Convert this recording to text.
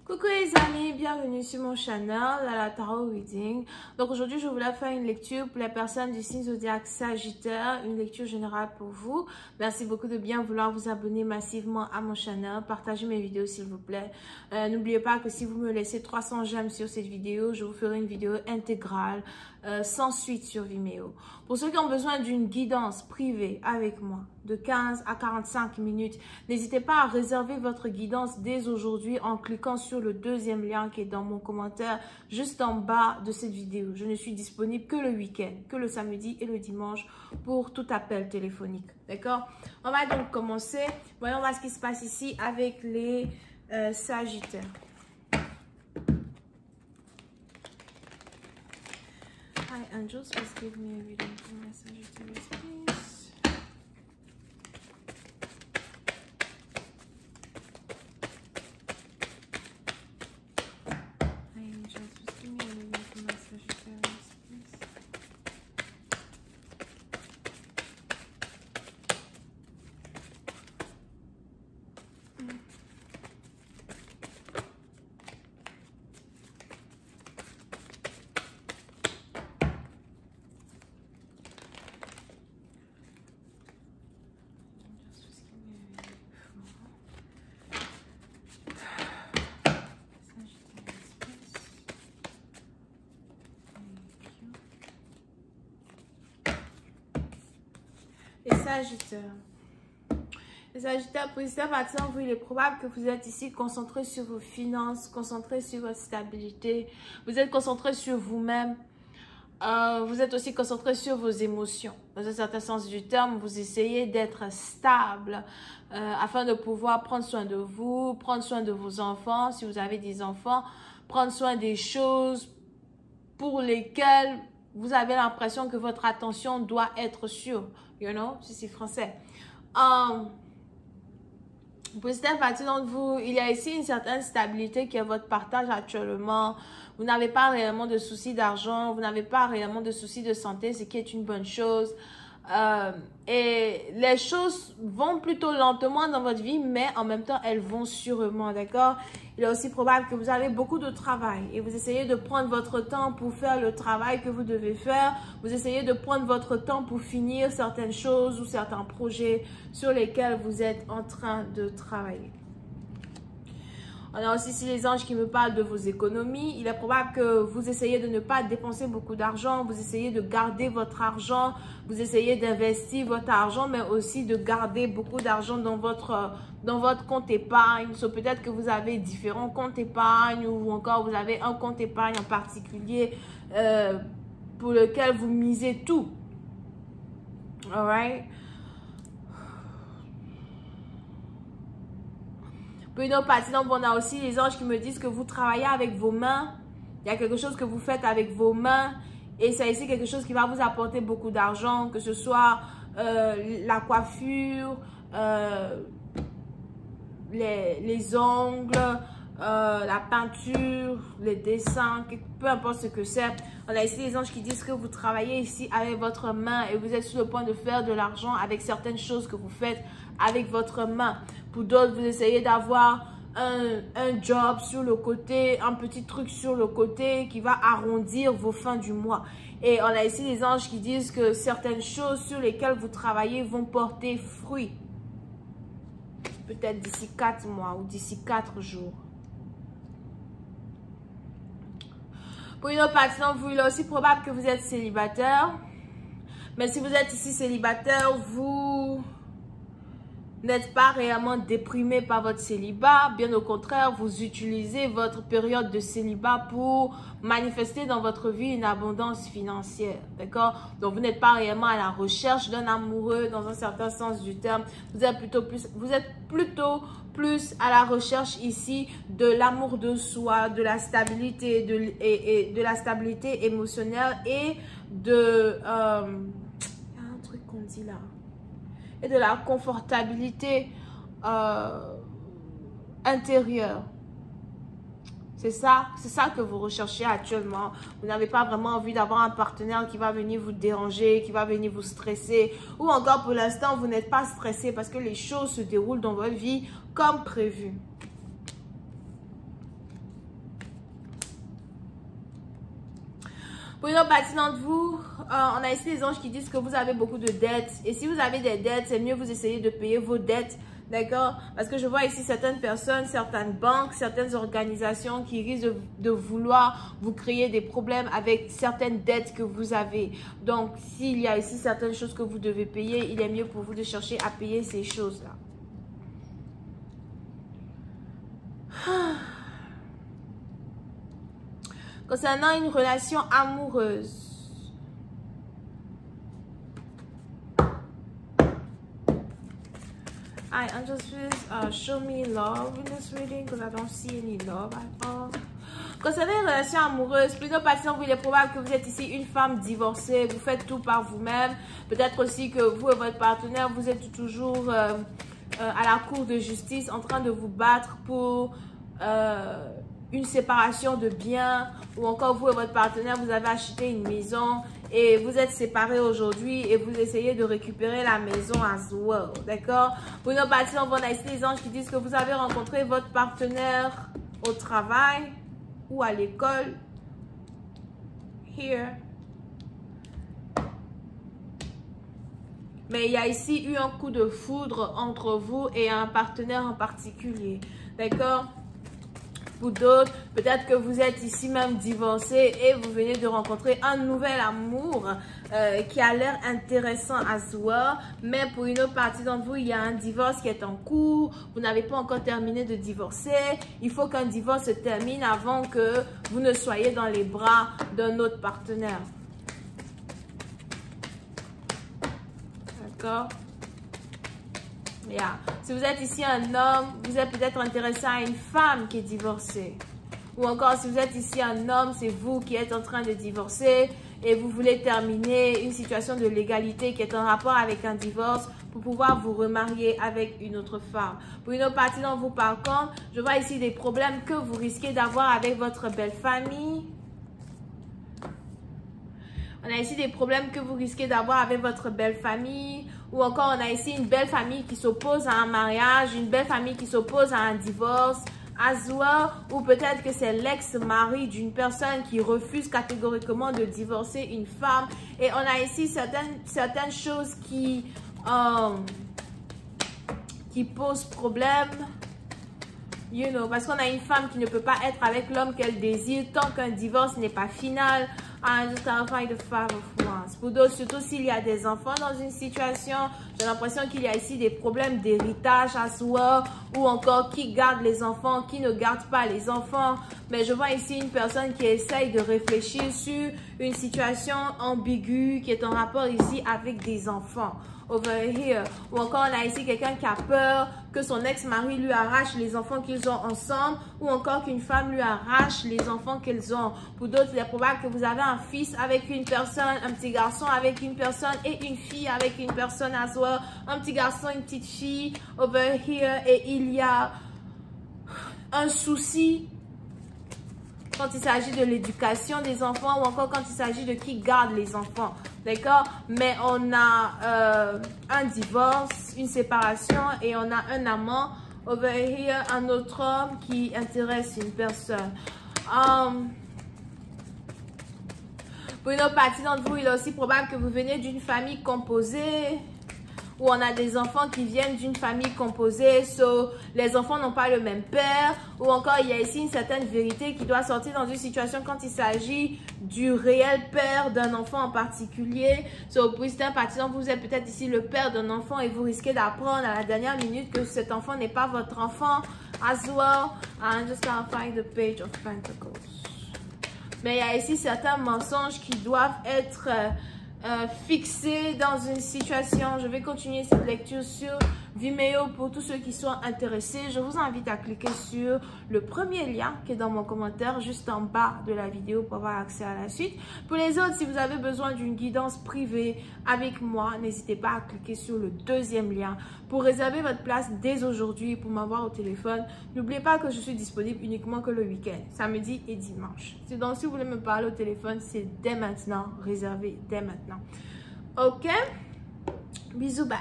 Coucou les amis, bienvenue sur mon channel, la Tarot Reading. Donc aujourd'hui, je voulais faire une lecture pour les personnes du signe zodiaque Sagittaire, une lecture générale pour vous. Merci beaucoup de bien vouloir vous abonner massivement à mon channel, partagez mes vidéos s'il vous plaît. N'oubliez pas que si vous me laissez 300 j'aime sur cette vidéo, je vous ferai une vidéo intégrale sans suite sur Vimeo. Pour ceux qui ont besoin d'une guidance privée avec moi de 15 à 45 minutes, n'hésitez pas à réserver votre guidance dès aujourd'hui en cliquant sur le deuxième lien qui est dans mon commentaire juste en bas de cette vidéo. Je ne suis disponible que le week-end, que le samedi et le dimanche pour tout appel téléphonique. D'accord? On va donc commencer. Voyons voir ce qui se passe ici avec les Sagittaires. Hi angels, please give me a reading for my Sagittarius, please. Hi angels, please give me a reading for my Sagittarius, please. Les Sagittaires. Les Sagittaires, positif à partir de vous, il est probable que vous êtes ici concentré sur vos finances, concentré sur votre stabilité. Vous êtes concentré sur vous-même. Vous êtes aussi concentré sur vos émotions. Dans un certain sens du terme, vous essayez d'être stable afin de pouvoir prendre soin de vous, prendre soin de vos enfants, si vous avez des enfants, prendre soin des choses pour lesquelles vous avez l'impression que votre attention doit être sur, you know, si c'est français. Pour certaines parties d'entre vous, il y a ici une certaine stabilité qui est votre partage actuellement. Vous n'avez pas réellement de soucis d'argent, vous n'avez pas réellement de soucis de santé, ce qui est une bonne chose. Et les choses vont plutôt lentement dans votre vie, mais en même temps, elles vont sûrement, d'accord? Il est aussi probable que vous avez beaucoup de travail et vous essayez de prendre votre temps pour faire le travail que vous devez faire. Vous essayez de prendre votre temps pour finir certaines choses ou certains projets sur lesquels vous êtes en train de travailler. On a aussi ici les anges qui me parlent de vos économies. Il est probable que vous essayez de ne pas dépenser beaucoup d'argent. Vous essayez de garder votre argent. Vous essayez d'investir votre argent, mais aussi de garder beaucoup d'argent dans votre compte épargne. Peut-être que vous avez différents comptes épargne ou encore vous avez un compte épargne en particulier pour lequel vous misez tout. Alright? Pour une autre partie, donc on a aussi les anges qui me disent que vous travaillez avec vos mains. Il y a quelque chose que vous faites avec vos mains. Et c'est ici quelque chose qui va vous apporter beaucoup d'argent. Que ce soit la coiffure, les ongles, la peinture, les dessins, peu importe ce que c'est. On a ici les anges qui disent que vous travaillez ici avec votre main et vous êtes sur le point de faire de l'argent avec certaines choses que vous faites avec votre main. Pour d'autres, vous essayez d'avoir un job sur le côté, un petit truc sur le côté qui va arrondir vos fins du mois. Et on a ici les anges qui disent que certaines choses sur lesquelles vous travaillez vont porter fruit. Peut-être d'ici 4 mois ou d'ici 4 jours. Pour une autre partie d'entre vous, il est aussi probable que vous êtes célibataire. Mais si vous êtes ici célibataire, vous n'êtes pas réellement déprimé par votre célibat. Bien au contraire, vous utilisez votre période de célibat pour manifester dans votre vie une abondance financière. D'accord? Donc, vous n'êtes pas réellement à la recherche d'un amoureux dans un certain sens du terme. Vous êtes plutôt plus à la recherche ici de l'amour de soi, de la stabilité, de la stabilité émotionnelle et de... il y a un truc qu'on dit là. Et de la confortabilité intérieure. C'est ça que vous recherchez actuellement. Vous n'avez pas vraiment envie d'avoir un partenaire qui va venir vous déranger, qui va venir vous stresser. Ou encore pour l'instant, vous n'êtes pas stressé parce que les choses se déroulent dans votre vie comme prévu. Pour une autre partie d'entre vous, on a ici des anges qui disent que vous avez beaucoup de dettes. Et si vous avez des dettes, c'est mieux vous essayer de payer vos dettes. D'accord? Parce que je vois ici certaines personnes, certaines banques, certaines organisations qui risquent de vouloir vous créer des problèmes avec certaines dettes que vous avez. Donc, s'il y a ici certaines choses que vous devez payer, il est mieux pour vous de chercher à payer ces choses-là. Concernant une relation amoureuse. Hi, angels, please show me love in this reading because I don't see any love at all. Concernant une relation amoureuse, plutôt patient, il est probable que vous êtes ici une femme divorcée, vous faites tout par vous-même. Peut-être aussi que vous et votre partenaire, vous êtes toujours à la cour de justice en train de vous battre pour une séparation de biens, ou encore vous et votre partenaire, vous avez acheté une maison et vous êtes séparés aujourd'hui et vous essayez de récupérer la maison as well, d'accord? Pour nos parties, on a ici les anges qui disent que vous avez rencontré votre partenaire au travail ou à l'école. Here. Mais il y a ici eu un coup de foudre entre vous et un partenaire en particulier, d'accord? Pour d'autres, peut-être que vous êtes ici même divorcé et vous venez de rencontrer un nouvel amour qui a l'air intéressant à soi. Mais pour une autre partie d'entre vous, il y a un divorce qui est en cours. Vous n'avez pas encore terminé de divorcer. Il faut qu'un divorce se termine avant que vous ne soyez dans les bras d'un autre partenaire. D'accord? Yeah. Si vous êtes ici un homme, vous êtes peut-être intéressé à une femme qui est divorcée. Ou encore, si vous êtes ici un homme, c'est vous qui êtes en train de divorcer et vous voulez terminer une situation de légalité qui est en rapport avec un divorce pour pouvoir vous remarier avec une autre femme. Pour une autre partie d'entre vous, par contre, je vois ici des problèmes que vous risquez d'avoir avec votre belle famille. On a ici des problèmes que vous risquez d'avoir avec votre belle famille. Ou encore, on a ici une belle famille qui s'oppose à un mariage, une belle famille qui s'oppose à un divorce, as well. Ou peut-être que c'est l'ex-mari d'une personne qui refuse catégoriquement de divorcer une femme. Et on a ici certaines choses qui posent problème. You know, parce qu'on a une femme qui ne peut pas être avec l'homme qu'elle désire tant qu'un divorce n'est pas final. Pour d'autres, surtout s'il y a des enfants dans une situation, j'ai l'impression qu'il y a ici des problèmes d'héritage à soi, ou encore qui garde les enfants, qui ne garde pas les enfants. Mais je vois ici une personne qui essaye de réfléchir sur une situation ambiguë qui est en rapport ici avec des enfants. Over here. Ou encore, on a ici quelqu'un qui a peur que son ex-mari lui arrache les enfants qu'ils ont ensemble, ou encore qu'une femme lui arrache les enfants qu'elles ont. Pour d'autres, il est probable que vous avez un fils avec une personne, un petit garçon avec une personne et une fille avec une personne à soi. Un petit garçon, une petite fille. Over here. Et il y a un souci quand il s'agit de l'éducation des enfants, ou encore quand il s'agit de qui garde les enfants. D'accord? Mais on a un divorce, une séparation, et on a un amant. Over here, un autre homme qui intéresse une personne. Pour une autre partie d'entre vous, il est aussi probable que vous venez d'une famille composée, où on a des enfants qui viennent d'une famille composée, so les enfants n'ont pas le même père, ou encore il y a ici une certaine vérité qui doit sortir dans une situation quand il s'agit du réel père d'un enfant en particulier. So pour certains partisans, vous êtes peut-être ici le père d'un enfant et vous risquez d'apprendre à la dernière minute que cet enfant n'est pas votre enfant. As well, I'm just gonna find the page of Pentacles. Mais il y a ici certains mensonges qui doivent être fixé dans une situation. Je vais continuer cette lecture sur Vimeo pour tous ceux qui sont intéressés. Je vous invite à cliquer sur le premier lien qui est dans mon commentaire juste en bas de la vidéo pour avoir accès à la suite. Pour les autres, si vous avez besoin d'une guidance privée avec moi, n'hésitez pas à cliquer sur le deuxième lien pour réserver votre place dès aujourd'hui pour m'avoir au téléphone. N'oubliez pas que je suis disponible uniquement que le week-end, samedi et dimanche. Donc, si vous voulez me parler au téléphone, c'est dès maintenant, réservé dès maintenant. Ok? Bisous, bye.